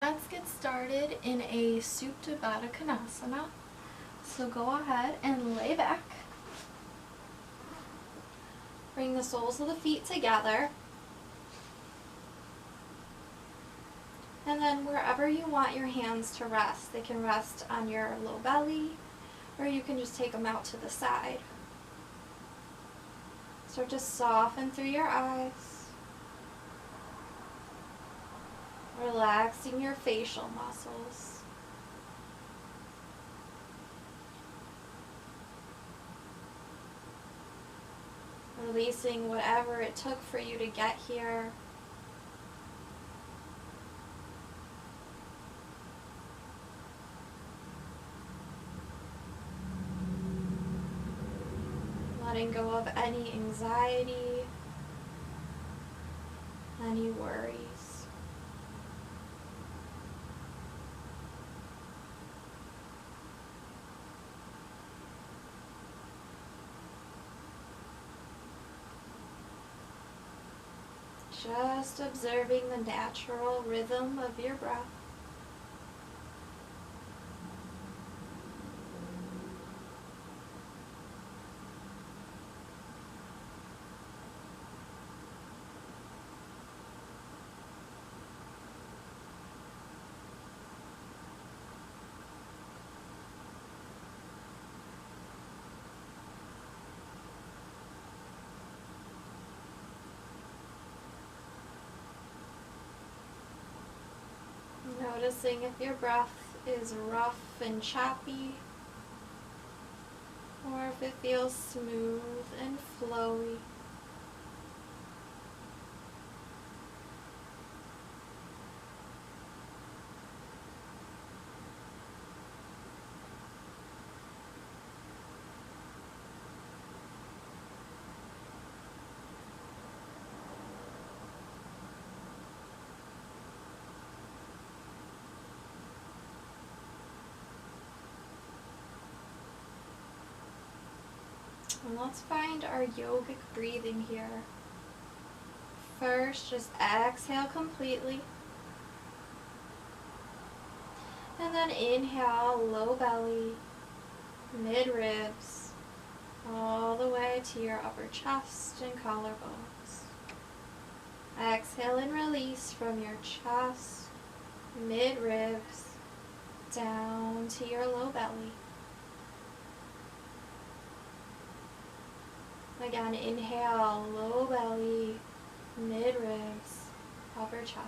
Let's get started in a Supta Baddha Konasana. So go ahead and lay back. Bring the soles of the feet together. And then wherever you want your hands to rest, they can rest on your low belly, or you can just take them out to the side. Start to soften through your eyes. Relaxing your facial muscles. Releasing whatever it took for you to get here. Letting go of any anxiety, any worries. Just observing the natural rhythm of your breath. Noticing if your breath is rough and choppy, or if it feels smooth and flowy. And let's find our yogic breathing here. First, just exhale completely. And then inhale, low belly, mid-ribs, all the way to your upper chest and collarbones. Exhale and release from your chest, mid-ribs, down to your low belly. Again, inhale, low belly, mid-ribs, upper chest.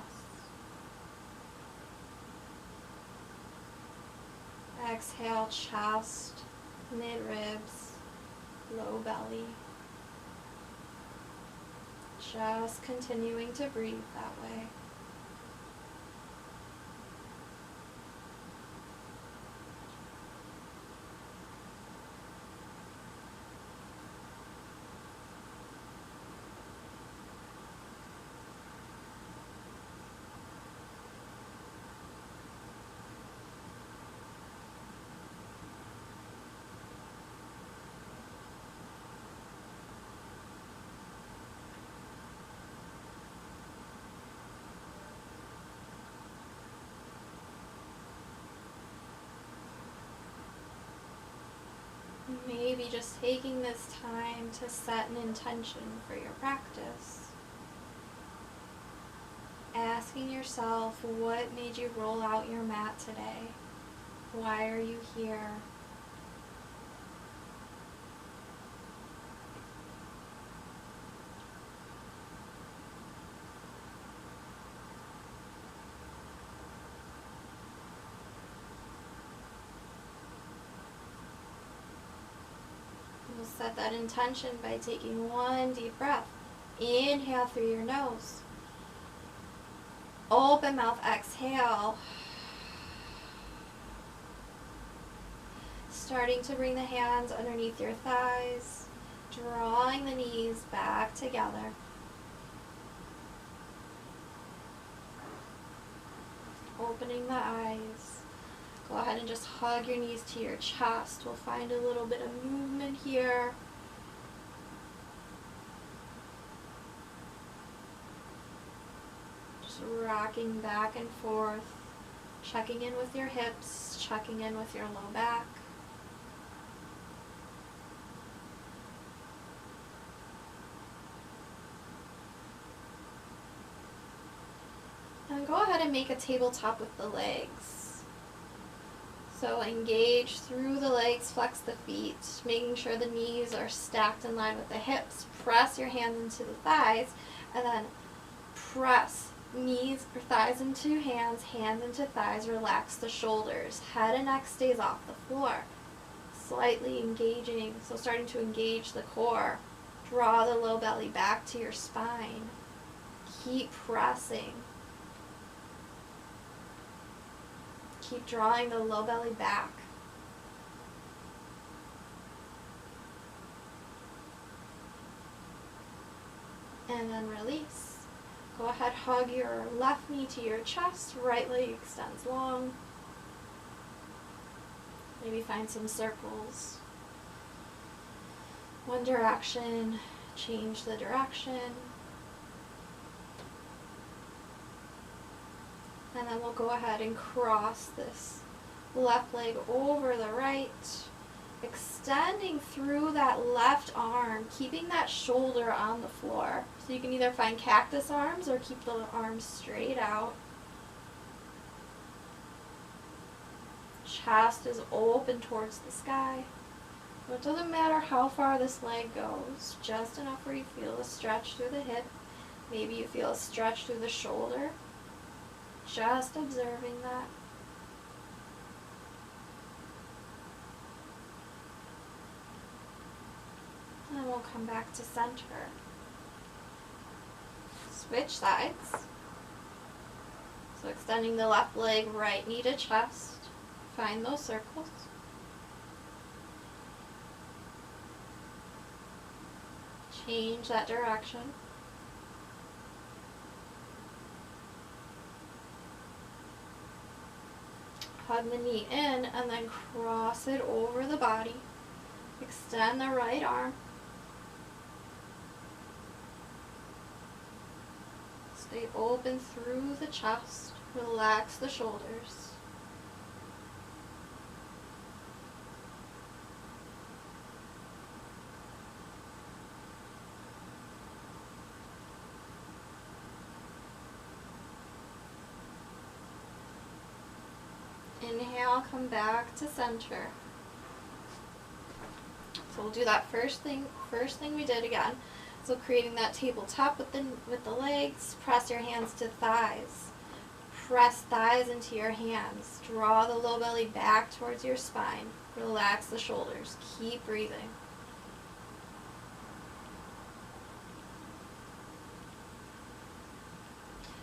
Exhale, chest, mid-ribs, low belly. Just continuing to breathe that way. Maybe just taking this time to set an intention for your practice. Asking yourself, what made you roll out your mat today? Why are you here? We'll set that intention by taking one deep breath. Inhale through your nose. Open mouth, exhale. Starting to bring the hands underneath your thighs, drawing the knees back together. Opening the eyes. Go ahead and just hug your knees to your chest. We'll find a little bit of movement here. Just rocking back and forth Checking in with your hips, checking in with your low back. And go ahead and make a tabletop with the legs. So engage through the legs, flex the feet, making sure the knees are stacked in line with the hips. Press your hands into the thighs, and then press knees or thighs into hands, hands into thighs. Relax the shoulders. Head and neck stays off the floor. Slightly engaging, so starting to engage the core. Draw the low belly back to your spine. Keep pressing. Keep drawing the low belly back. And then release. Go ahead, hug your left knee to your chest, right leg extends long. Maybe find some circles. One direction, change the direction. And then we'll go ahead and cross this left leg over the right, extending through that left arm, keeping that shoulder on the floor. So you can either find cactus arms or keep the arms straight out. Chest is open towards the sky. So it doesn't matter how far this leg goes, just enough where you feel a stretch through the hip. Maybe you feel a stretch through the shoulder. Just observing that. And we'll come back to center. Switch sides. So extending the left leg, right knee to chest. Find those circles. Change that direction. Hug the knee in and then cross it over the body. Extend the right arm. Stay open through the chest. Relax the shoulders. Inhale, come back to center. So we'll do that first thing we did again. So creating that tabletop with the legs, press your hands to thighs. Press thighs into your hands. Draw the low belly back towards your spine. Relax the shoulders. Keep breathing.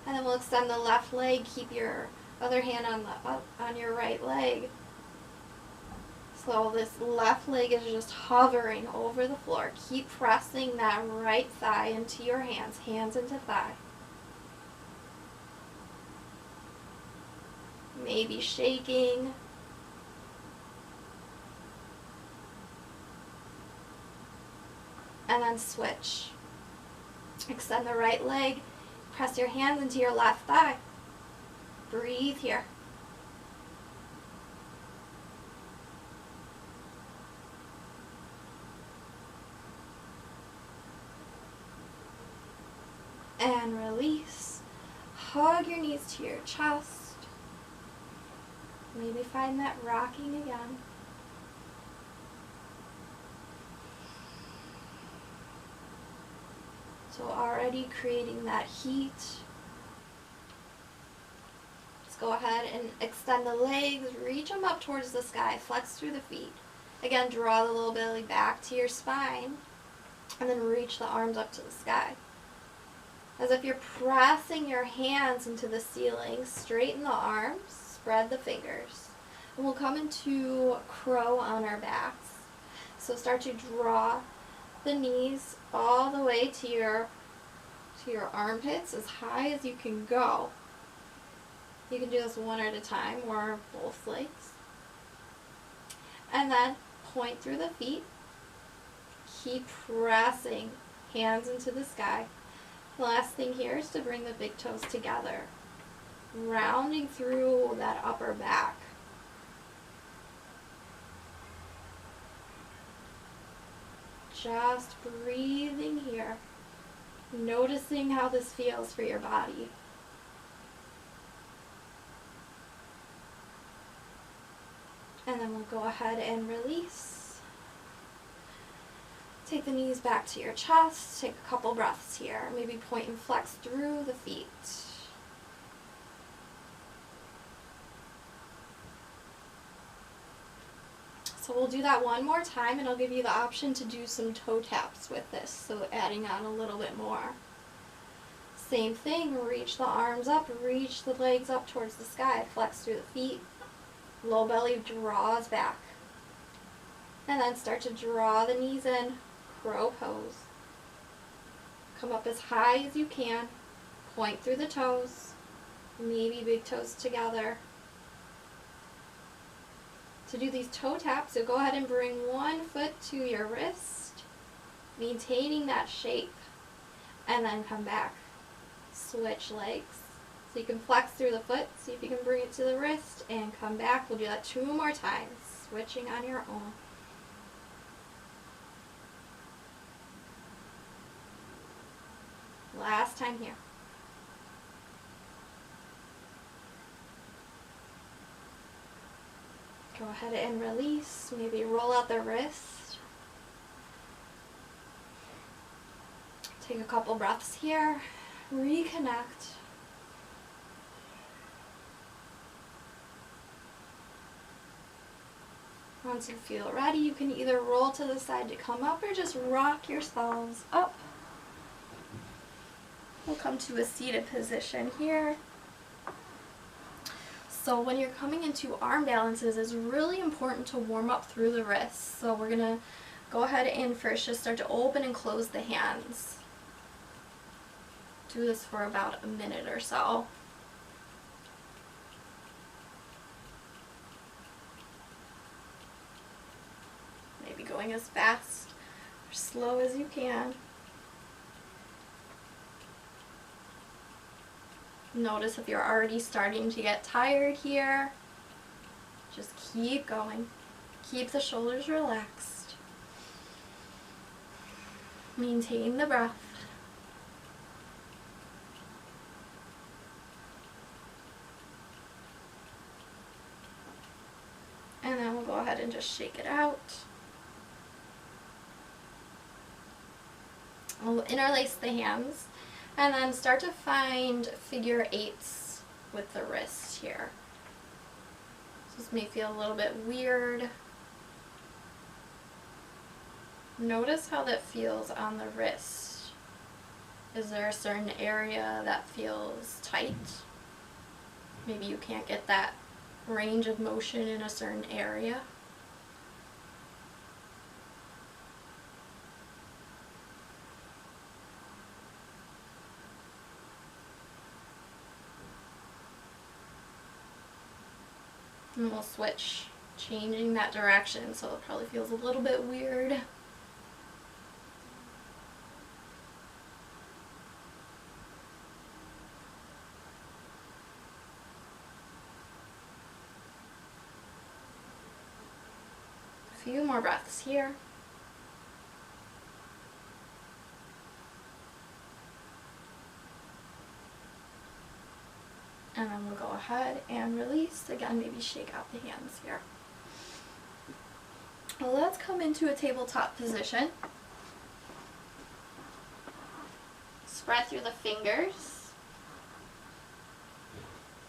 And then we'll extend the left leg. Keep your other hand on your right leg. So this left leg is just hovering over the floor. Keep pressing that right thigh into your hands, hands into thigh. Maybe shaking. And then switch. Extend the right leg. Press your hands into your left thigh. Breathe here. And release. Hug your knees to your chest. Maybe find that rocking again. So already creating that heat. Let's go ahead and extend the legs, reach them up towards the sky, flex through the feet. Again, draw the low belly back to your spine, and then reach the arms up to the sky. As if you're pressing your hands into the ceiling, straighten the arms, spread the fingers. And we'll come into crow on our backs. So start to draw the knees all the way to your armpits, as high as you can go. You can do this one at a time or both legs. And then point through the feet. Keep pressing hands into the sky. The last thing here is to bring the big toes together. rounding through that upper back. Just breathing here, noticing how this feels for your body. And then we'll go ahead and release. Take the knees back to your chest. Take a couple breaths here. Maybe point and flex through the feet. So we'll do that one more time, and I'll give you the option to do some toe taps with this, so adding on a little bit more. Same thing, reach the arms up, reach the legs up towards the sky, flex through the feet. Low belly draws back. And then start to draw the knees in, crow pose. Come up as high as you can, point through the toes, maybe big toes together. To do these toe taps, so go ahead and bring one foot to your wrist, maintaining that shape, and then come back. Switch legs. So you can flex through the foot, see if you can bring it to the wrist, and come back. We'll do that 2 more times, switching on your own. Last time here. Go ahead and release. Maybe roll out the wrist. Take a couple breaths here. Reconnect. Once you feel ready, you can either roll to the side to come up or just rock yourselves up. We'll come to a seated position here. So when you're coming into arm balances, it's really important to warm up through the wrists. So we're gonna go ahead and first just start to open and close the hands. Do this for about a minute or so. Maybe going as fast or slow as you can. Notice if you're already starting to get tired here. Just keep going. Keep the shoulders relaxed. Maintain the breath. And then we'll go ahead and just shake it out. We'll interlace the hands. And then start to find figure 8s with the wrist here. This may feel a little bit weird. Notice how that feels on the wrist. Is there a certain area that feels tight? Maybe you can't get that range of motion in a certain area. And we'll switch, changing that direction, so it probably feels a little bit weird. A few more breaths here. And then we'll go ahead and release. Again, maybe shake out the hands here. Well, let's come into a tabletop position. Spread through the fingers.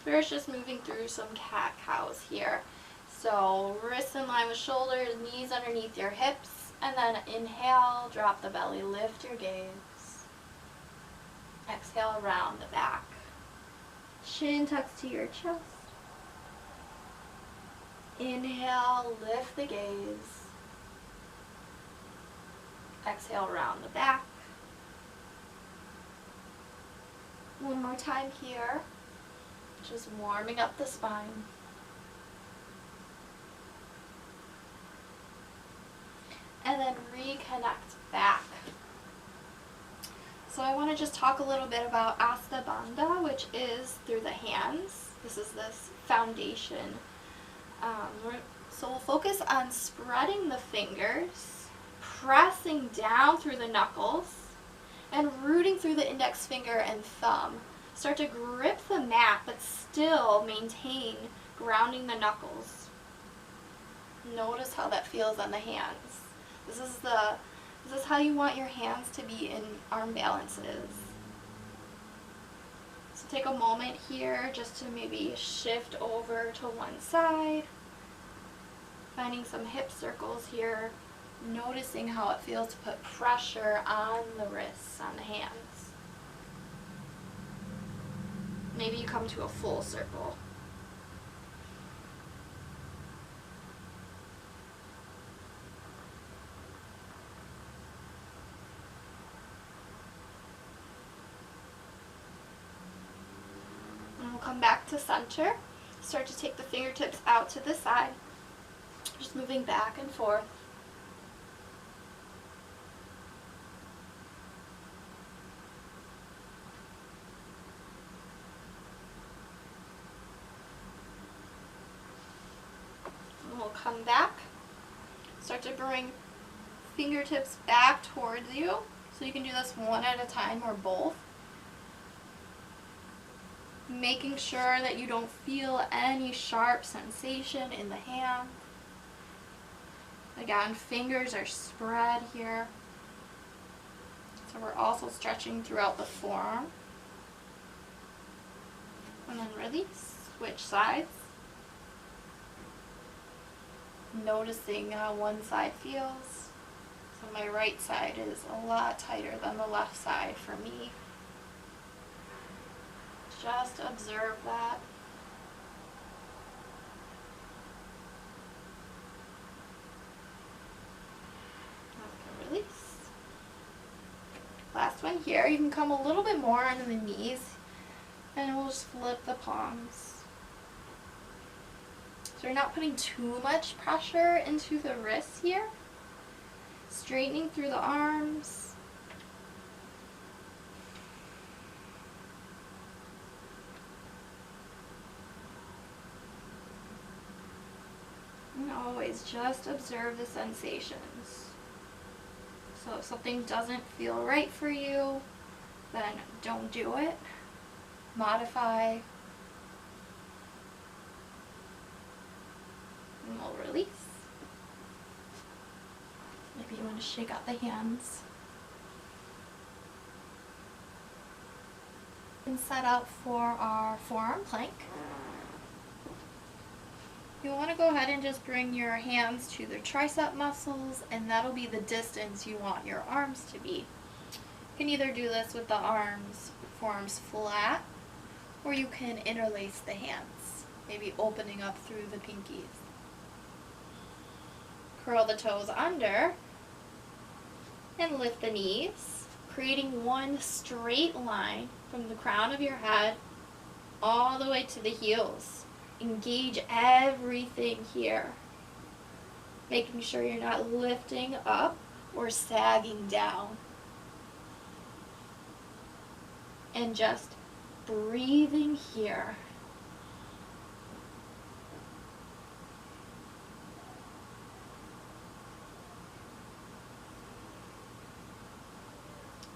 First, just moving through some cat-cows here. So wrists in line with shoulders, knees underneath your hips, and then inhale, drop the belly, lift your gaze. Exhale, round the back. Chin tucks to your chest. Inhale, lift the gaze. Exhale, round the back. One more time here. Just warming up the spine. And then reconnect back. So I want to just talk a little bit about Asta Bandha, which is through the hands. This is this foundation. So we'll focus on spreading the fingers, pressing down through the knuckles, and rooting through the index finger and thumb. Start to grip the mat, but still maintain grounding the knuckles. Notice how that feels on the hands. This is how you want your hands to be in arm balances. So take a moment here just to maybe shift over to one side. Finding some hip circles here. Noticing how it feels to put pressure on the wrists, on the hands. Maybe you come to a full circle. And we'll come back to center. Start to take the fingertips out to the side. Just moving back and forth. We'll come back, start to bring fingertips back towards you, so you can do this one at a time or both. Making sure that you don't feel any sharp sensation in the hand. Again, fingers are spread here, so we're also stretching throughout the forearm. And then release, switch sides. Noticing how one side feels. So my right side is a lot tighter than the left side for me. Just observe that. Okay, release. Last one here. You can come a little bit more onto the knees, and we'll just flip the palms. So you're not putting too much pressure into the wrists here. Straightening through the arms. And always just observe the sensations. So if something doesn't feel right for you, then don't do it. Modify. And we'll release. Maybe you want to shake out the hands. And set up for our forearm plank. You want to go ahead and just bring your hands to the tricep muscles, and that'll be the distance you want your arms to be. You can either do this with the forearms flat, or you can interlace the hands, maybe opening up through the pinkies. Curl the toes under and lift the knees, creating one straight line from the crown of your head all the way to the heels. Engage everything here, making sure you're not lifting up or sagging down. And just breathing here.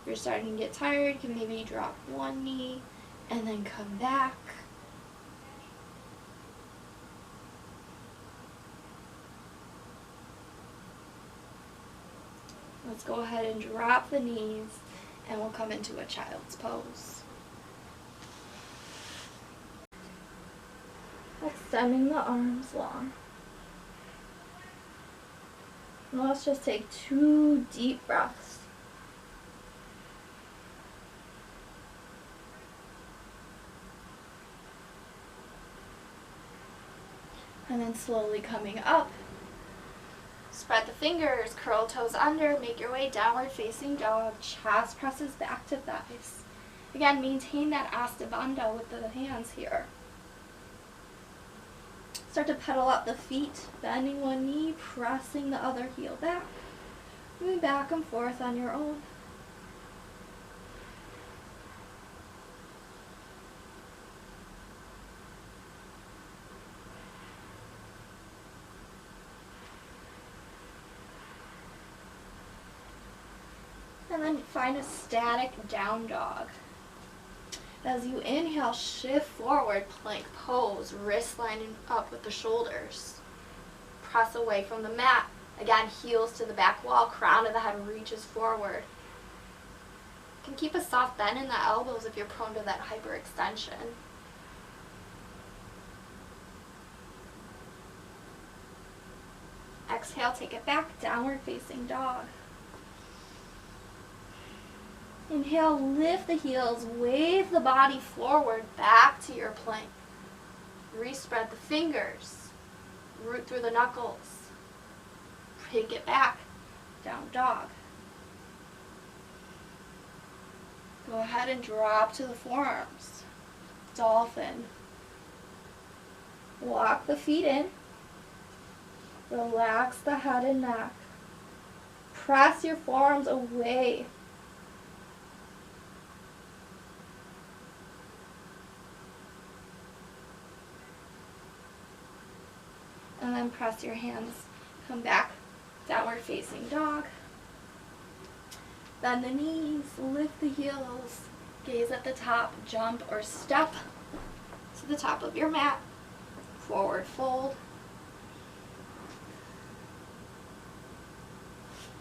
If you're starting to get tired, you can maybe drop one knee and then come back. Let's go ahead and drop the knees, and we'll come into a child's pose. Extending the arms long. Now let's just take 2 deep breaths. And then slowly coming up. Spread the fingers, curl toes under, make your way downward facing dog, chest presses back to thighs. Again, maintain that Asta Bandha with the hands here. Start to pedal up the feet, bending one knee, pressing the other heel back. Moving back and forth on your own. And then find a static down dog. As you inhale, shift forward, plank pose, wrists lining up with the shoulders. Press away from the mat. Again, heels to the back wall, crown of the head reaches forward. You can keep a soft bend in the elbows if you're prone to that hyperextension. Exhale, take it back, downward facing dog. Inhale, lift the heels, wave the body forward back to your plank. Respread the fingers, root through the knuckles. Take it back, down dog. Go ahead and drop to the forearms. Dolphin. Walk the feet in. Relax the head and neck. Press your forearms away. And then press your hands. Come back, downward facing dog. Bend the knees, lift the heels, gaze at the top, jump or step to the top of your mat. Forward fold.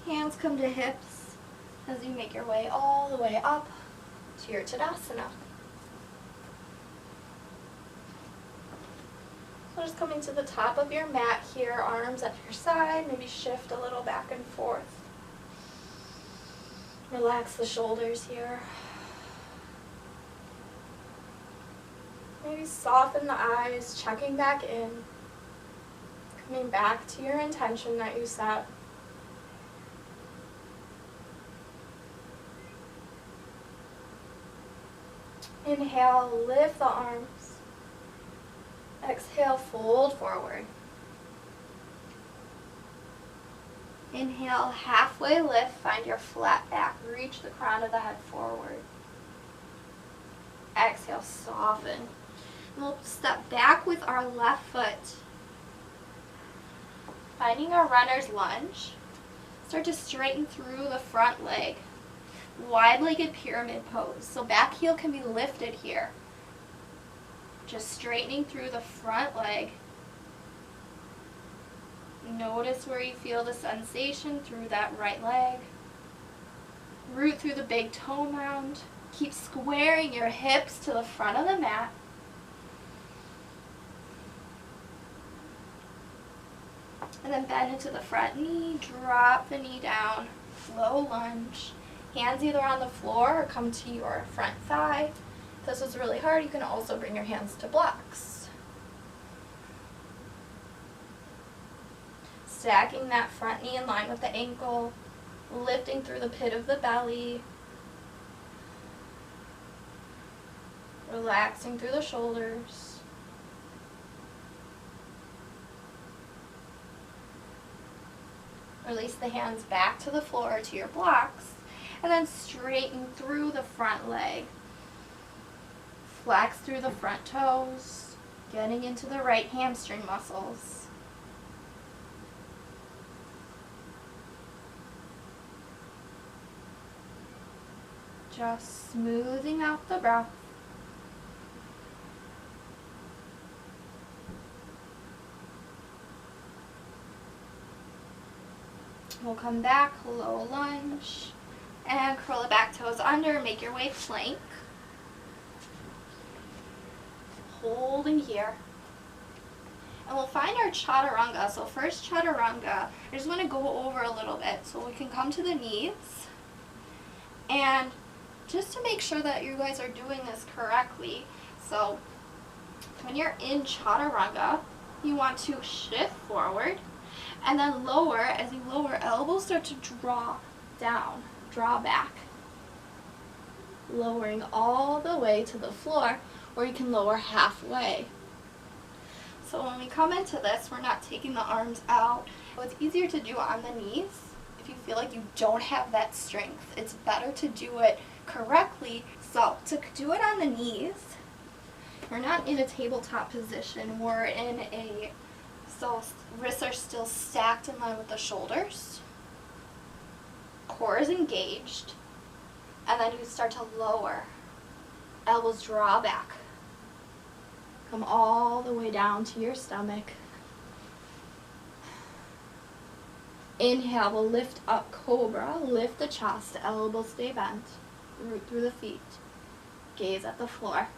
Hands come to hips as you make your way all the way up to your Tadasana. So just coming to the top of your mat here, arms at your side, maybe shift a little back and forth. Relax the shoulders here. Maybe soften the eyes, checking back in. Coming back to your intention that you set. Inhale, lift the arms. Exhale, fold forward. Inhale, halfway lift, find your flat back. Reach the crown of the head forward. Exhale, soften. We'll step back with our left foot. Finding our runner's lunge. Start to straighten through the front leg. Wide-legged pyramid pose. So back heel can be lifted here. Just straightening through the front leg. Notice where you feel the sensation through that right leg. Root through the big toe mound. Keep squaring your hips to the front of the mat. And then bend into the front knee, drop the knee down, low lunge. Hands either on the floor or come to your front thigh. If this is really hard, you can also bring your hands to blocks. Stacking that front knee in line with the ankle, lifting through the pit of the belly. Relaxing through the shoulders. Release the hands back to the floor or to your blocks, and then straighten through the front leg. Flex through the front toes, getting into the right hamstring muscles. Just smoothing out the breath. We'll come back, low lunge, and curl the back toes under, make your way plank. Holding here. And we'll find our chaturanga. So first chaturanga, I just want to go over a little bit. So we can come to the knees. And just to make sure that you guys are doing this correctly, so when you're in chaturanga, you want to shift forward. And then lower, as you lower, elbows start to draw down, draw back. Lowering all the way to the floor, or you can lower halfway. So when we come into this, we're not taking the arms out. So it's easier to do on the knees. If you feel like you don't have that strength, it's better to do it correctly. So to do it on the knees, we're not in a tabletop position, we're in a so wrists are still stacked in line with the shoulders. Core is engaged. And then you start to lower. Elbows draw back. Come all the way down to your stomach. Inhale, we'll lift up, cobra. Lift the chest, elbows stay bent. Root through the feet. Gaze at the floor.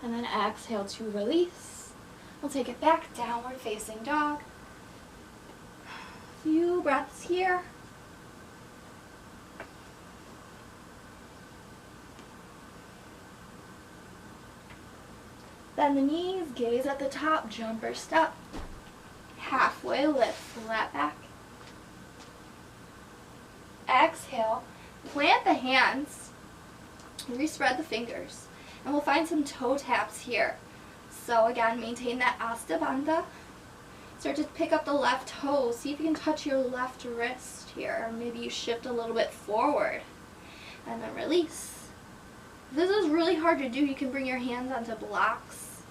And then exhale to release. We'll take it back, downward facing dog. Few breaths here. Bend the knees, gaze at the top, jumper step. Halfway lift, flat back. Exhale, plant the hands, respread the fingers, and we'll find some toe taps here. So again, maintain that Asta Bandha. Start to pick up the left toe. See if you can touch your left wrist here. Or maybe you shift a little bit forward. And then release. If this is really hard to do, you can bring your hands onto blocks.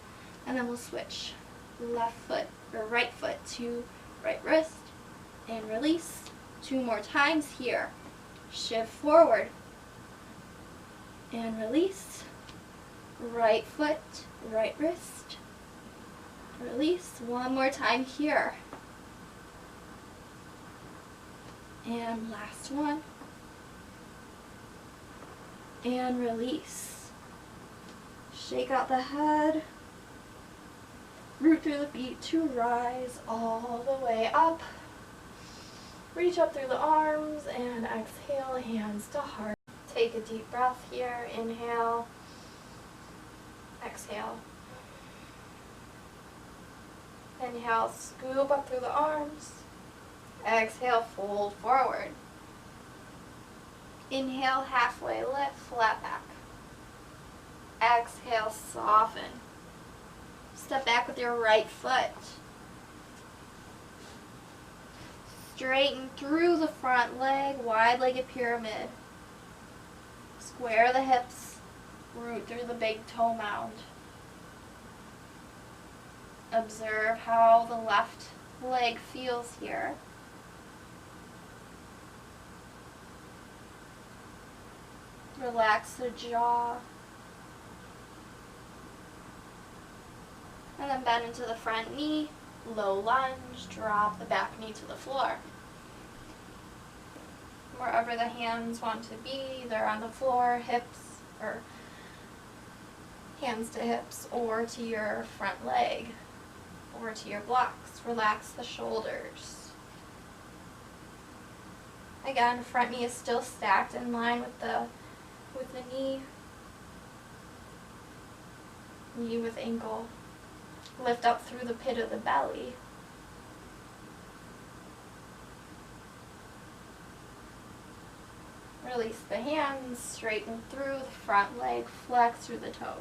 And then we'll switch. Left foot or right foot to right wrist. And release. 2 more times here. Shift forward. And release. Right foot, right wrist. Release. 1 more time here. And last one. And release. Shake out the head. Root through the feet to rise all the way up. Reach up through the arms and exhale, hands to heart. Take a deep breath here. Inhale. Exhale. Inhale, scoop up through the arms. Exhale, fold forward. Inhale, halfway lift, flat back. Exhale, soften. Step back with your right foot. Straighten through the front leg, wide-legged pyramid. Square the hips, root through the big toe mound. Observe how the left leg feels here. Relax the jaw. And then bend into the front knee. Low lunge, drop the back knee to the floor. Wherever the hands want to be, either on the floor, hips, or hands to hips, or to your front leg, or to your blocks. Relax the shoulders. Again, front knee is still stacked in line with the knee. Knee with ankle. Lift up through the pit of the belly. Release the hands, straighten through the front leg, flex through the toes.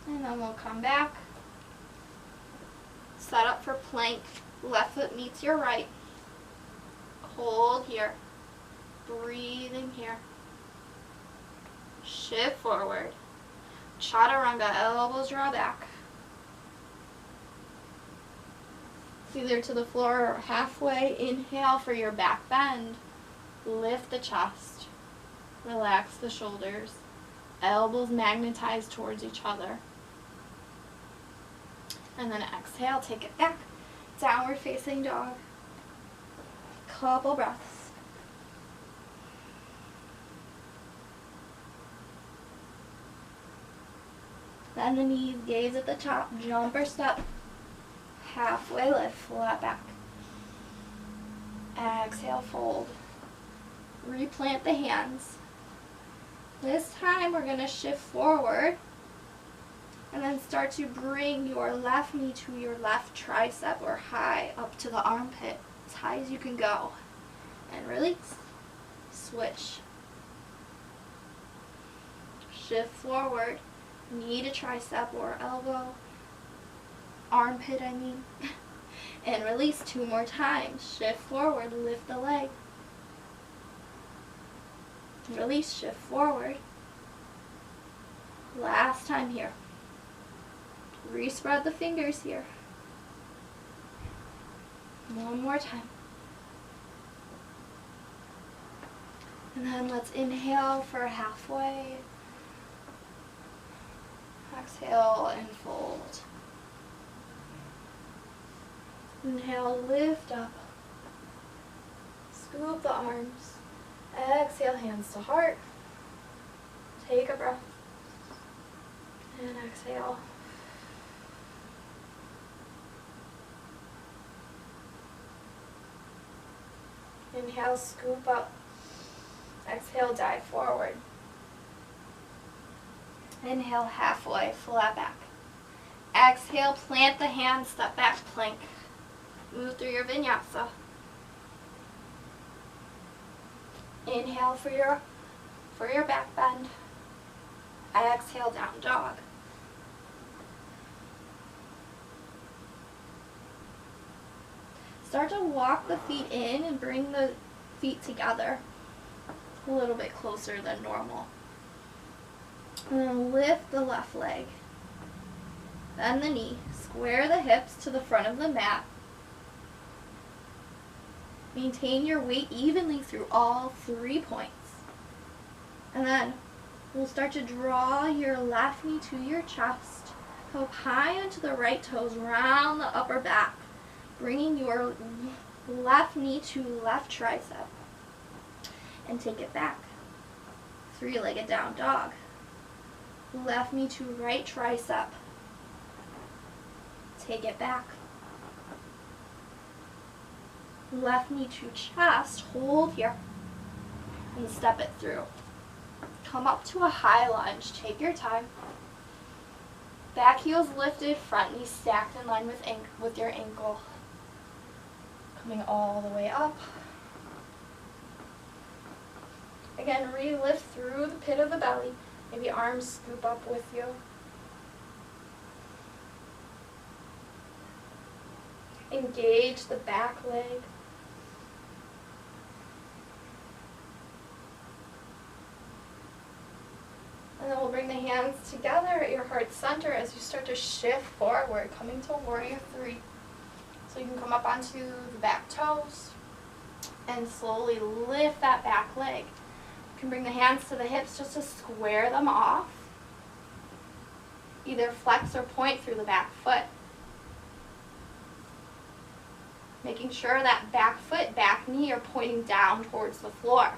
And then we'll come back. Set up for plank. Left foot meets your right. Hold here. Breathing here. Shift forward. Chaturanga, elbows draw back. Either to the floor or halfway. Inhale for your back bend. Lift the chest. Relax the shoulders. Elbows magnetize towards each other. And then exhale, take it back. Downward facing dog. Couple breaths. Bend the knees, gaze at the top, jump or step. Halfway lift, flat back. Exhale, fold. Replant the hands. This time we're going to shift forward. And then start to bring your left knee to your left tricep or high up to the armpit, as high as you can go. And release. Switch. Shift forward. Knee to tricep or elbow. Armpit, I mean. And release 2 more times. Shift forward, lift the leg. Release, shift forward. Last time here. Respread the fingers here. One more time. And then let's inhale for halfway. Exhale and fold. Inhale, lift up. Scoop the arms. Exhale, hands to heart. Take a breath. And exhale. Inhale, scoop up. Exhale, dive forward. Inhale, halfway, flat back. Exhale, plant the hands, step back, plank. Move through your vinyasa. Inhale for your back bend. Exhale, down dog. Start to walk the feet in and bring the feet together a little bit closer than normal. And then lift the left leg. Bend the knee. Square the hips to the front of the mat. Maintain your weight evenly through all 3 points. And then we'll start to draw your left knee to your chest. Go high onto the right toes, round the upper back. Bringing your left knee to left tricep. And take it back. 3-legged down dog. Left knee to right tricep. Take it back. Left knee to chest, hold here, and step it through. Come up to a high lunge, take your time. Back heels lifted, front knee stacked in line with your ankle. Coming all the way up. Again, re-lift through the pit of the belly. Maybe arms scoop up with you. Engage the back leg. And then we'll bring the hands together at your heart center as you start to shift forward, coming to warrior 3. So you can come up onto the back toes and slowly lift that back leg. You can bring the hands to the hips just to square them off. Either flex or point through the back foot. Making sure that back foot, back knee are pointing down towards the floor.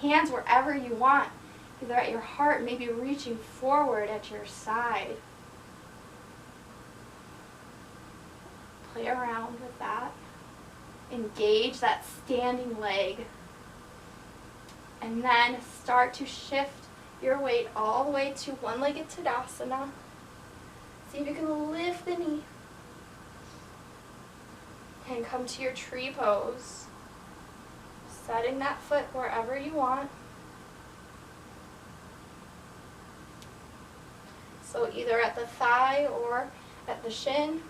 Hands wherever you want, either at your heart, maybe reaching forward at your side. Play around with that. Engage that standing leg. And then start to shift your weight all the way to one-legged Tadasana. See if you can lift the knee. And come to your tree pose. Setting that foot wherever you want. So either at the thigh or at the shin.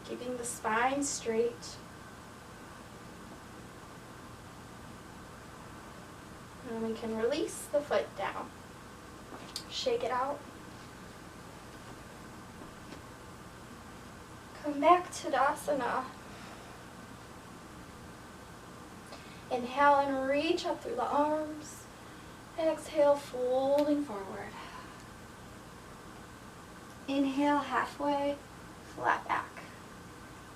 Keeping the spine straight. And we can release the foot down. Shake it out. Come back to Tadasana. Inhale and reach up through the arms. Exhale, folding forward. Inhale, halfway, flat back.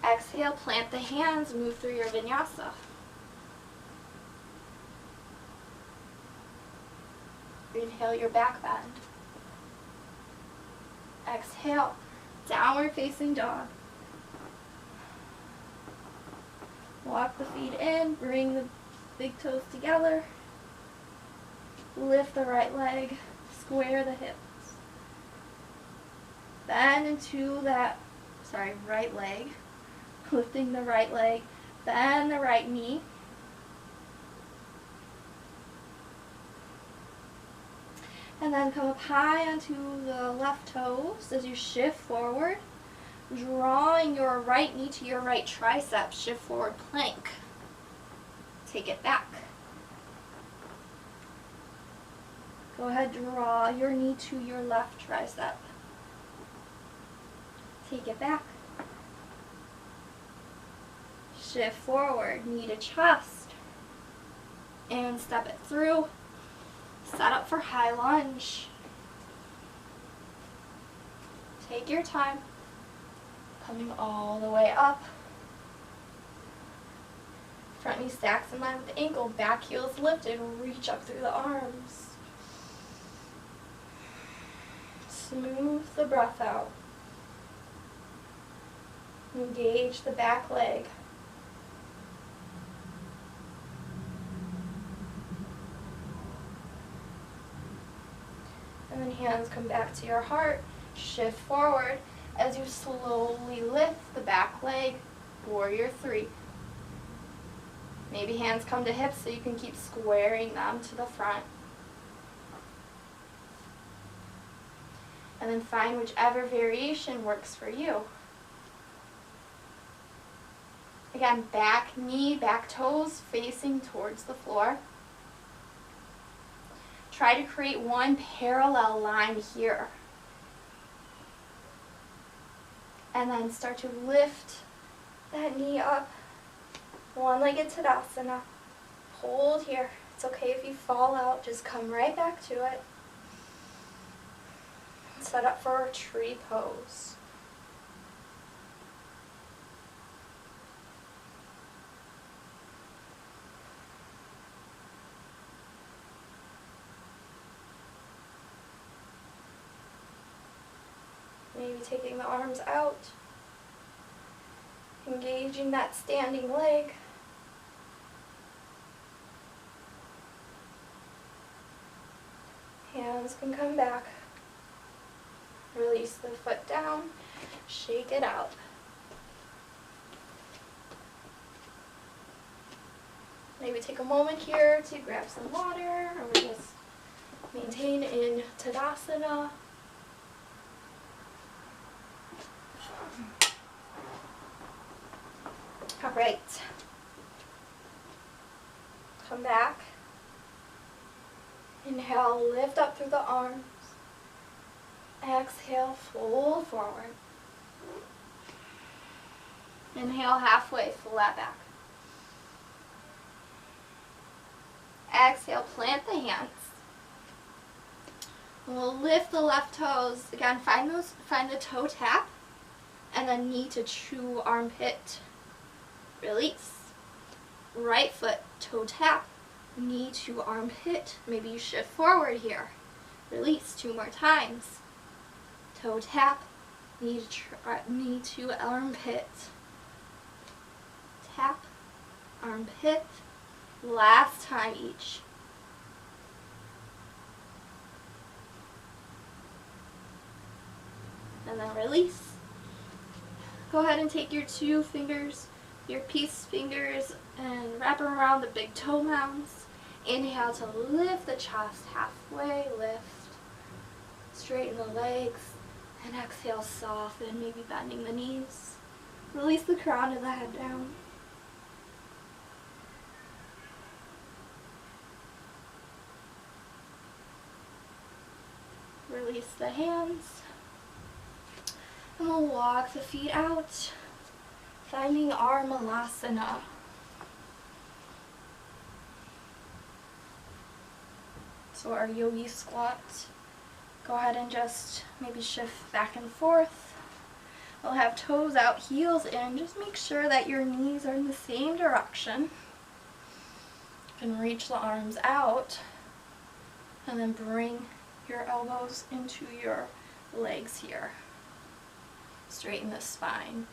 Exhale, plant the hands, move through your vinyasa. Inhale your back bend. Exhale, downward facing dog. Walk the feet in, bring the big toes together. Lift the right leg, square the hips. Bend into that, right leg. Lifting the right leg, bend the right knee. And then come up high onto the left toes as you shift forward. Drawing your right knee to your right tricep, shift forward plank. Take it back. Go ahead, draw your knee to your left tricep. Take it back. Shift forward, knee to chest. And step it through. Set up for high lunge. Take your time. Coming all the way up. Front knee stacks in line with the ankle. Back heel's lifted. Reach up through the arms. Smooth the breath out. Engage the back leg. And then hands come back to your heart. Shift forward as you slowly lift the back leg. Warrior 3. Maybe hands come to hips so you can keep squaring them to the front. And then find whichever variation works for you. Again, back knee, back toes facing towards the floor. Try to create one parallel line here. And then start to lift that knee up. One-legged Tadasana. Hold here. It's okay if you fall out. Just come right back to it. Set up for a tree pose. Maybe taking the arms out. Engaging that standing leg. Hands can come back. Release the foot down. Shake it out. Maybe take a moment here to grab some water, or just maintain in Tadasana. All right. Come back. Inhale, lift up through the arms. Exhale, fold forward. Inhale, halfway, flat back. Exhale, plant the hands. We'll lift the left toes. Again, find the toe tap, and then knee to true armpit. Release. Right foot, toe tap, knee to armpit. Maybe you shift forward here. Release 2 more times. Toe tap, knee to armpit. Tap, armpit. Last time each. And then release. Go ahead and take your 2 fingers, your peace fingers, and wrap them around the big toe mounds. Inhale to lift the chest halfway, lift. Straighten the legs. And exhale, soften, maybe bending the knees. Release the crown of the head down. Release the hands. And we'll walk the feet out, finding our Malasana. So our yogi squat. Go ahead and just maybe shift back and forth. We'll have toes out, heels in. Just make sure that your knees are in the same direction. You can reach the arms out and then bring your elbows into your legs here. Straighten the spine.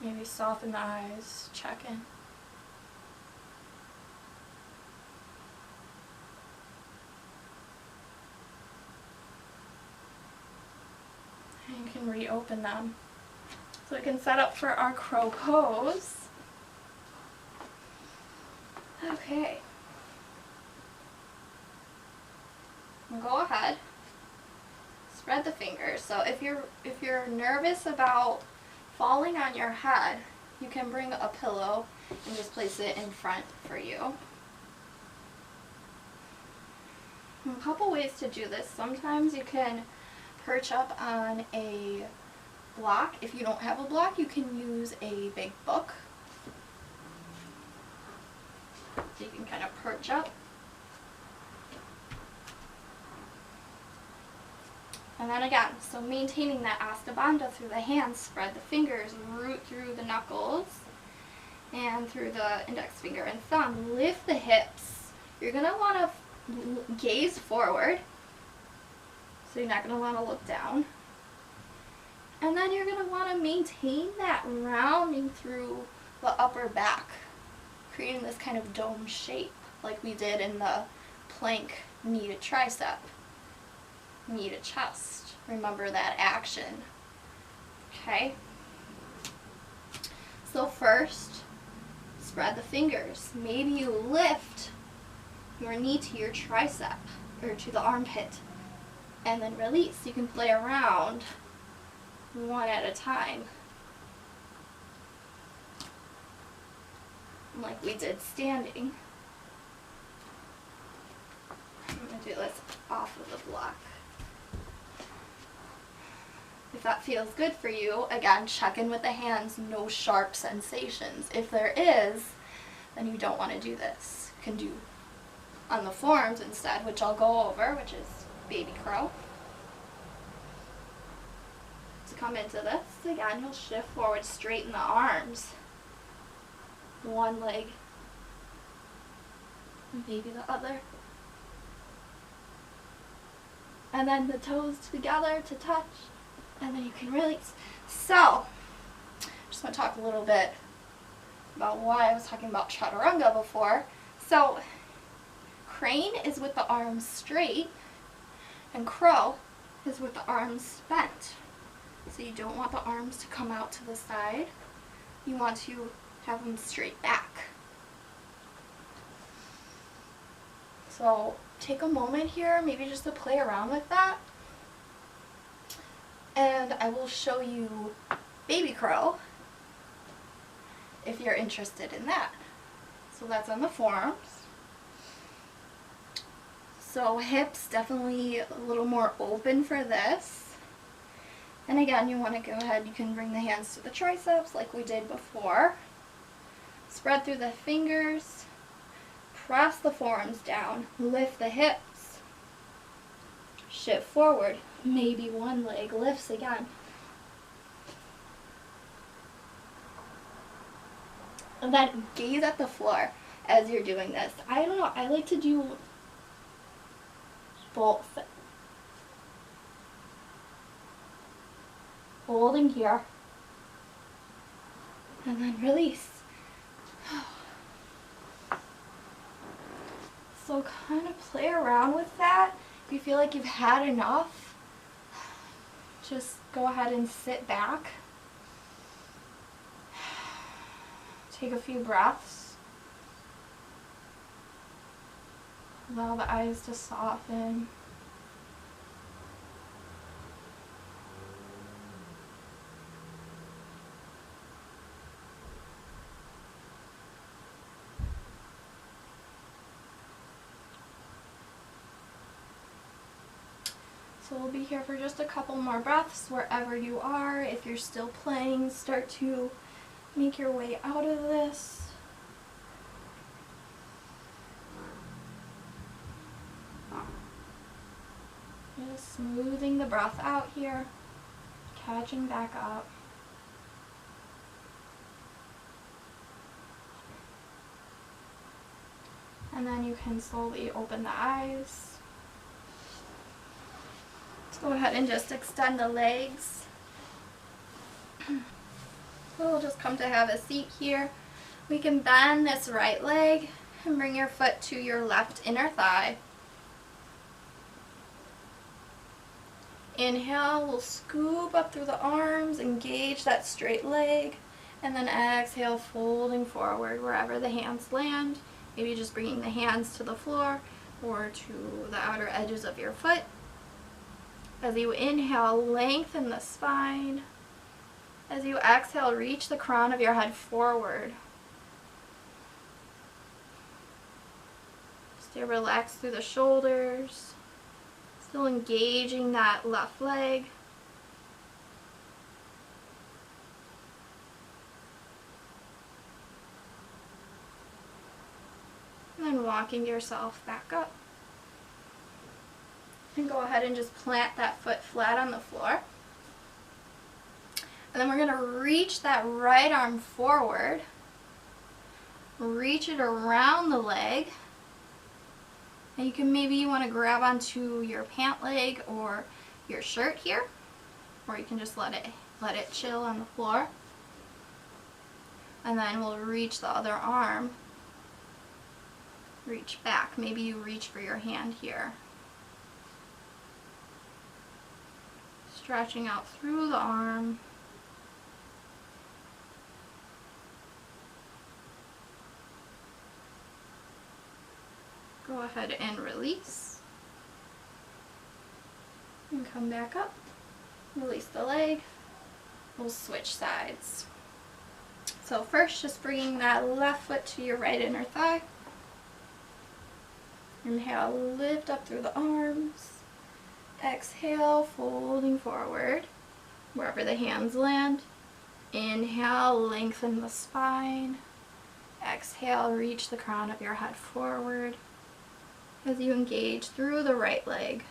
Maybe soften the eyes, check in. And you can reopen them. So we can set up for our crow pose. Okay. Go ahead. spread the fingers. So if you're nervous about falling on your head, you can bring a pillow and just place it in front for you. A couple ways to do this. Sometimes you can perch up on a block. If you don't have a block, you can use a big book. So you can kind of perch up. And then again, so maintaining that Asta Bandha through the hands, spread the fingers, root through the knuckles and through the index finger and thumb. Lift the hips. You're going to want to gaze forward, so you're not going to want to look down. And then you're going to want to maintain that rounding through the upper back, creating this kind of dome shape like we did in the plank knee to tricep, knee to chest. Remember that action. Okay? So first, spread the fingers. Maybe you lift your knee to your tricep or to the armpit and then release. You can play around one at a time, like we did standing. I'm going to do this off of the block. If that feels good for you, again, check in with the hands, no sharp sensations. If there is, then you don't want to do this. You can do on the forearms instead, which I'll go over, which is baby crow. To come into this, again, you'll shift forward, straighten the arms. One leg, maybe the other. And then the toes together to touch, and then you can release. So, I just want to talk a little bit about why I was talking about chaturanga before. So, crane is with the arms straight, and crow is with the arms bent. So you don't want the arms to come out to the side. You want to have them straight back. So take a moment here, maybe just to play around with that. And I will show you baby crow if you're interested in that. So that's on the forearms. So hips definitely a little more open for this. And again, you want to go ahead, you can bring the hands to the triceps like we did before. Spread through the fingers. Press the forearms down. Lift the hips. Shift forward. Maybe one leg lifts again. And then gaze at the floor as you're doing this. I don't know, I like to do both. Holding here. And then release. So kind of play around with that. If you feel like you've had enough, just go ahead and sit back. Take a few breaths. Allow the eyes to soften. So we'll be here for just a couple more breaths wherever you are. If you're still playing, start to make your way out of this. Just smoothing the breath out here, catching back up. And then you can slowly open the eyes. Let's go ahead and just extend the legs. We'll just come to have a seat here. We can bend this right leg and bring your foot to your left inner thigh. Inhale, we'll scoop up through the arms, engage that straight leg, and then exhale, folding forward wherever the hands land. Maybe just bringing the hands to the floor or to the outer edges of your foot. As you inhale, lengthen the spine. As you exhale, reach the crown of your head forward. Stay relaxed through the shoulders. Still engaging that left leg. And then walking yourself back up. And go ahead and just plant that foot flat on the floor. And then we're going to reach that right arm forward. Reach it around the leg. And you want to grab onto your pant leg or your shirt here. Or you can just let it chill on the floor. And then we'll reach the other arm. Reach back. Maybe you reach for your hand here. Stretching out through the arm. Go ahead and release. And come back up. Release the leg. We'll switch sides. So first, just bringing that left foot to your right inner thigh. Inhale, lift up through the arms. Exhale, folding forward, wherever the hands land. Inhale, lengthen the spine. Exhale, reach the crown of your head forward as you engage through the right leg.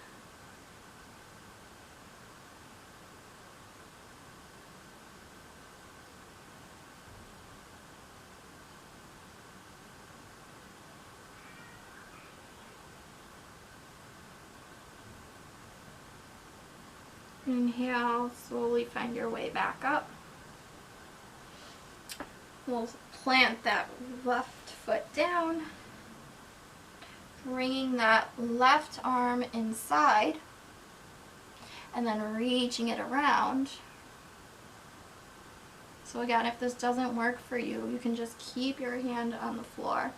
Inhale, slowly find your way back up. We'll plant that left foot down, bringing that left arm inside, and then reaching it around. So again, if this doesn't work for you, you can just keep your hand on the floor.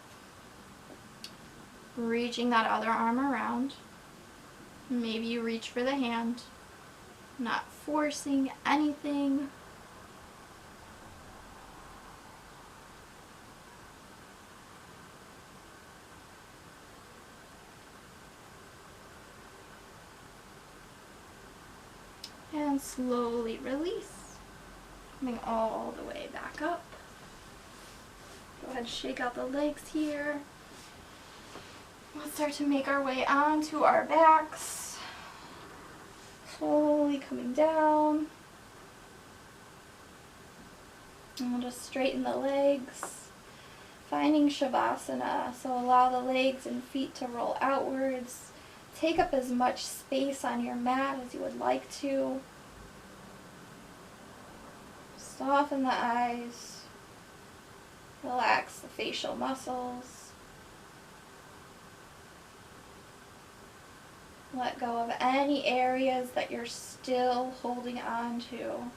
Reaching that other arm around. Maybe you reach for the hand. Not forcing anything. And slowly release. Coming all the way back up. Go ahead and shake out the legs here. We'll start to make our way onto our backs. Slowly coming down. And we'll just straighten the legs. Finding Shavasana. So allow the legs and feet to roll outwards. Take up as much space on your mat as you would like to. Soften the eyes. Relax the facial muscles. Let go of any areas that you're still holding on to.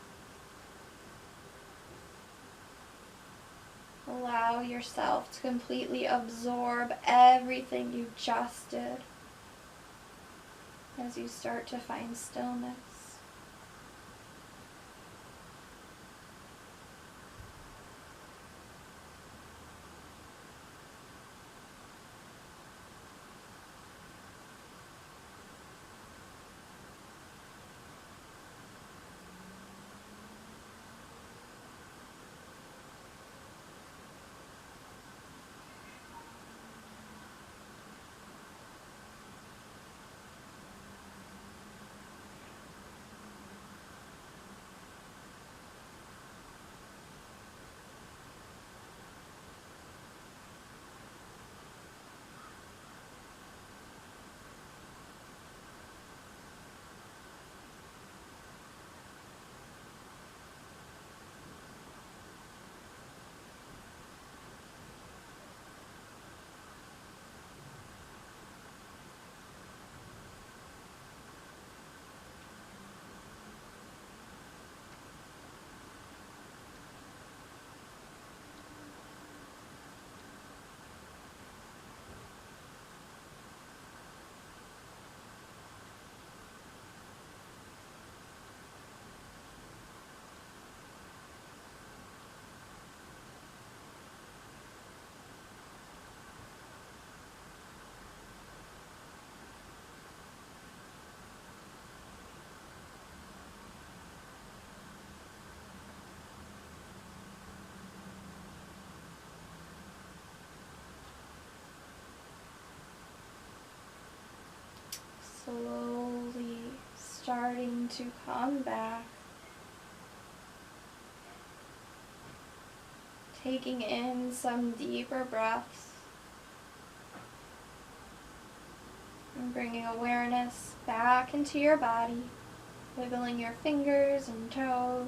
Allow yourself to completely absorb everything you just did as you start to find stillness. slowly starting to come back. Taking in some deeper breaths and bringing awareness back into your body, wiggling your fingers and toes.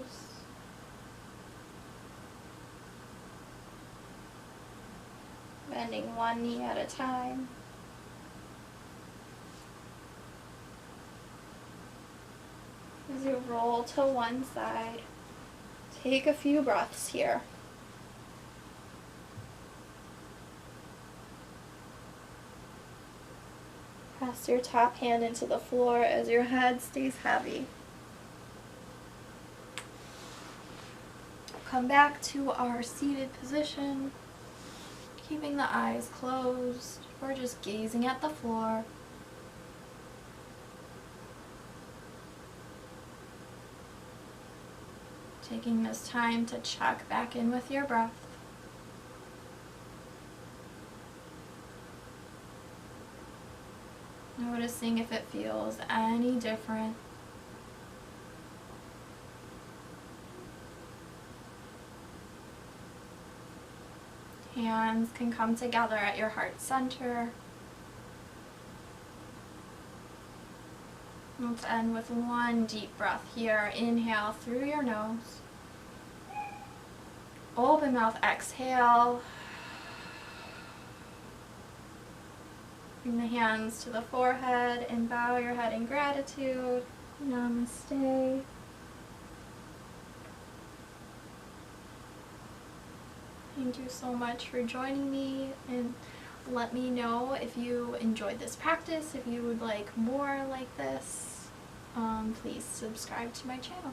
Bending one knee at a time. As you roll to one side, take a few breaths here. Press your top hand into the floor as your head stays heavy. Come back to our seated position, keeping the eyes closed or just gazing at the floor. Taking this time to check back in with your breath. Noticing if it feels any different. Hands can come together at your heart center. Let's end with one deep breath here. Inhale through your nose. Open mouth, exhale. Bring the hands to the forehead and bow your head in gratitude. Namaste. Thank you so much for joining me, and let me know if you enjoyed this practice. If you would like more like this, please subscribe to my channel.